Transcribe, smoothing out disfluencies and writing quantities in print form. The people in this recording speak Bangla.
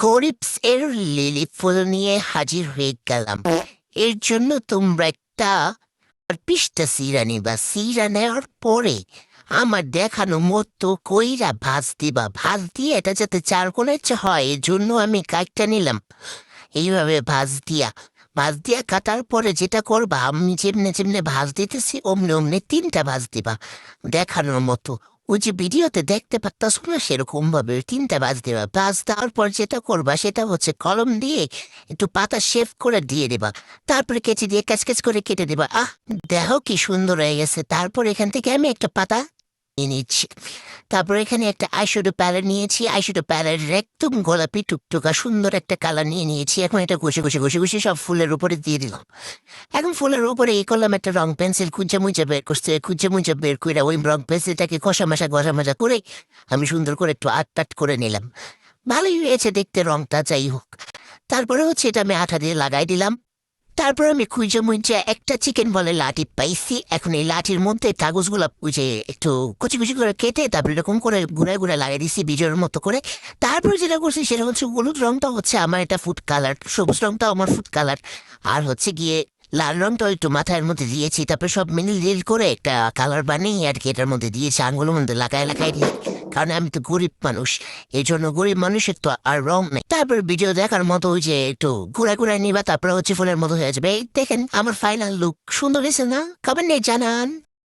গরিবস এর লিলি ফুল নিয়ে হাজির হয়ে গেলাম। এর জন্য তোমরা একটা পিসটা সিরা নিবা। সিরা নেওয়ার পরে আমার দেখানো মতো কইরা ভাজ দিবা। ভাজ দিয়ে এটা যাতে চারকোলের হয় এর জন্য আমি কাঠটা নিলাম। এইভাবে ভাজ দিয়া কাটার পরে যেটা করবা, আমি যেমনে যেমনে ভাজ দিতেছি অমনি অমনি 3টা ভাজ দিবা দেখানোর মতো। ওই যে ভিডিওতে দেখতে পারতাস না, সেরকম ভাবে 3টা ভাজ দিবা। ভাজ দেওয়ার পর যেটা করবা সেটা হচ্ছে কলম দিয়ে একটু পাতা শেভ করে দিয়ে দেবা। তারপরে কেচি দিয়ে ক্যাচ করে কেটে দেবা। দেখো কি সুন্দর হয়ে গেছে। তারপর এখান থেকে আমি একটা পাতা নিয়ে নিচ্ছি। তারপর এখানে একটা আইশ্যাডো প্যালেট নিয়েছি। আইশ্যাডো প্যালেট একদম গোলাপি টুকটুকা সুন্দর একটা কালার নিয়ে নিয়েছি। এখন এটা ঘষে সব ফুলের উপরে দিয়ে দিলাম। এখন ফুলের উপরে করলাম একটা রং পেন্সিল খুঁজে মুজে বের করে ওই রং পেন্সিলটাকে ঘষা মাজা করে আমি সুন্দর করে একটু আট করে নিলাম। ভালোই হয়েছে দেখতে রংটা, যাই হোক। তারপরে হচ্ছে এটা আমি আঠা দিয়ে লাগাই দিলাম। তারপর আমি খুঁজে মুজে একটা চিকেন বলে লাঠি পাইছি। এখন এই লাঠির মধ্যে কাগজগুলো যে একটু কুচি করে কেটে তারপরে এরকম করে ঘুরে লাগিয়ে দিচ্ছি বীজের মতো করে। তারপরে যেটা করছি সেটা হচ্ছে হলুদ রংটা হচ্ছে আমার এটা ফুড কালার, সবুজ রংটা আমার ফুড কালার, আর হচ্ছে গিয়ে লাল রংটা একটু মাথার মধ্যে দিয়েছি। তারপরে সব মিলিয়ে করে একটা কালার বানিয়ে আর কি এটার মধ্যে দিয়েছি, আঙুলের মধ্যে লাগাই দিয়ে। কারণ আমি তো গরিব মানুষ, এই জন্য গরিব মানুষের তো আর রং নেই। তারপর ভিডিও দেখার মতো ওই যে একটু ঘুরায় নিবা, তারপরে হচ্ছে ফুলের মতো হয়ে যাবে। এই দেখেন আমার ফাইনাল লুক সুন্দর হয়েছে না? কমেন্ট নেই জানান।